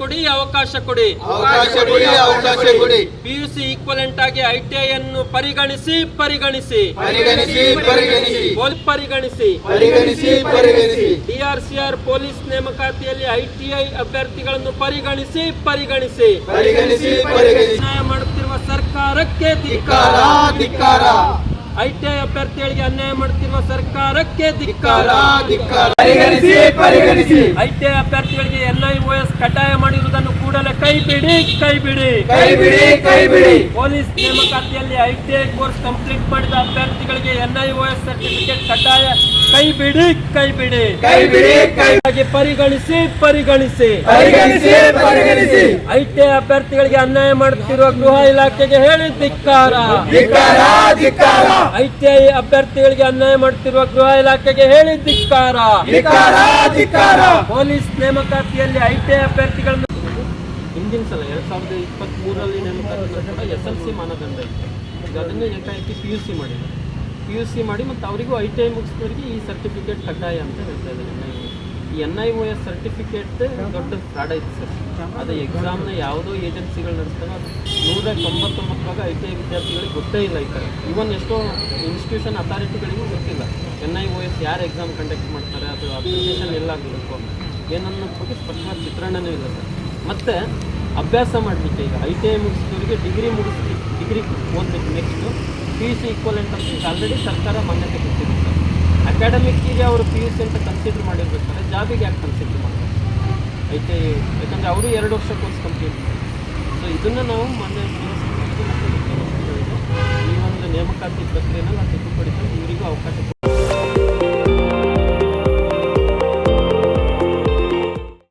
ಕೊಡಿ, ಅವಕಾಶ ಕೊಡಿ. PUC ಈಕ್ವಲೆಂಟ್ ಆಗಿ ITI ಅನ್ನು ಪರಿಗಣಿಸಿ DRCR ಪೊಲೀಸ್ ನೇಮಕಾತಿಯಲ್ಲಿ ITI ಅಭ್ಯರ್ಥಿಗಳನ್ನು ಪರಿಗಣಿಸಿ ಅನ್ಯಾಯ ಮಾಡುತ್ತಿರುವ ಸರ್ಕಾರಕ್ಕೆ ಧಿಕ್ಕಾರ. ITI ಅಭ್ಯರ್ಥಿಗಳಿಗೆ ಅನ್ಯಾಯ ಮಾಡುತ್ತಿರುವ ಸರ್ಕಾರಕ್ಕೆ ಧಿಕ್ಕಾರ. ITI ಅಭ್ಯರ್ಥಿಗಳಿಗೆ NIOS ಕಡ್ಡಾಯ ಮಾಡಿರುವುದನ್ನು ಕೂಡಲೇ ಕೈ ಬಿಡಿ. ಪೊಲೀಸ್ ನೇಮಕಾತಿಯಲ್ಲಿ ITI ಕೋರ್ಸ್ ಕಂಪ್ಲೀಟ್ ಮಾಡಿದ ಅಭ್ಯರ್ಥಿಗಳಿಗೆ NIOS ಸರ್ಟಿಫಿಕೇಟ್ ಕಡ್ಡಾಯ ಕೈ ಬಿಡಿ. ಪರಿಗಣಿಸಿ ITI ಅಭ್ಯರ್ಥಿಗಳಿಗೆ ಅನ್ಯಾಯ ಮಾಡುತ್ತಿರುವ ಗೃಹ ಇಲಾಖೆಗೆ ಹೇಳಿ ಧಿಕ್ಕಾರ. ITI ಅಭ್ಯರ್ಥಿಗಳಿಗೆ ಅನ್ಯಾಯ ಮಾಡುತ್ತಿರುವ ಗೃಹ ಇಲಾಖೆಗೆ ಹೇಳಿ ಧಿಕ್ಕಾರ. ಪೊಲೀಸ್ ನೇಮಕಾತಿಯಲ್ಲಿ ITI ಅಭ್ಯರ್ಥಿಗಳನ್ನು ಹಿಂದಿನ ಸಲ 2023 ನೇಮಕಾತಿ ಕೂಡ SLC ಮಾನದಂಡ ಇತ್ತು. ಈಗ ಅದನ್ನು ಏಕಾಏಕಿ PUC ಮಾಡಿ ಮತ್ತು ಅವರಿಗೂ ITI ಮುಗಿಸಿದವರಿಗೆ ಈ ಸರ್ಟಿಫಿಕೇಟ್ ಕಡ್ಡಾಯ ಅಂತ ಹೇಳ್ತಾ ಇದ್ದಾರೆ. ಈ NIOS ಸರ್ಟಿಫಿಕೇಟ್ ದೊಡ್ಡ ಫ್ರಾಡ್ ಐತೆ ಸರ್. ಅದು ಎಕ್ಸಾಮ್ನ ಯಾವುದೋ ಏಜೆನ್ಸಿಗಳು ನಡೆಸ್ತಾರೆ. 199 ITI ವಿದ್ಯಾರ್ಥಿಗಳಿಗೆ ಗೊತ್ತೇ ಇಲ್ಲ ಈ ಥರ. ಇವನ್ ಎಷ್ಟೋ ಇನ್ಸ್ಟಿಟ್ಯೂಷನ್ ಅಥಾರಿಟಿಗಳಿಗೂ ಗೊತ್ತಿಲ್ಲ NIOS ಯಾರು ಎಕ್ಸಾಮ್ ಕಂಡಕ್ಟ್ ಮಾಡ್ತಾರೆ, ಅದು ಅಪ್ಲಿಕೇಶನ್ ಎಲ್ಲ ಆಗಬೇಕು ಏನನ್ನೋದ್ರ ಬಗ್ಗೆ ಸ್ಪಷ್ಟವಾದ ಚಿತ್ರಣವೇ ಇಲ್ಲ ಸರ್. ಮತ್ತು ಅಭ್ಯಾಸ ಮಾಡಲಿಕ್ಕೆ ಈಗ ITI ಮುಗಿಸಿದವರಿಗೆ ಡಿಗ್ರಿ ಓದಬೇಕು. ನೆಕ್ಸ್ಟು PUC ಈಕ್ವಲೆಂಟ್ ಅಂತ ಆಲ್ರೆಡಿ ಸರ್ಕಾರ ಮಾನ್ಯತೆ ಕೊಟ್ಟಿದೆ ಸರ್. ಅಕಾಡೆಮಿಕ್ಕಿಗೆ ಅವರು PUC ಅಂತ ಕನ್ಸಿಡರ್ ಮಾಡಿರ್ಬೇಕಾದ್ರೆ ಜಾಬಿಗೆ ಯಾಕೆ ಕನ್ಸಿಡರ್ ಮಾಡ್ತಾರೆ ITI? ಯಾಕಂದರೆ ಅವರು 2 ವರ್ಷ ಕೋರ್ಸ್ ಕಂಪ್ಲೀಟ್ ಮಾಡ್ತಾರೆ. ಸೊ ಇದನ್ನು ನಾವು ಮೊನ್ನೆ ಈ ಒಂದು ನೇಮಕಾತಿ ಪ್ರಕ್ರಿಯೆನ ನಾವು ತಿದ್ದುಪಡಿಸಲು ಇವರಿಗೂ ಅವಕಾಶ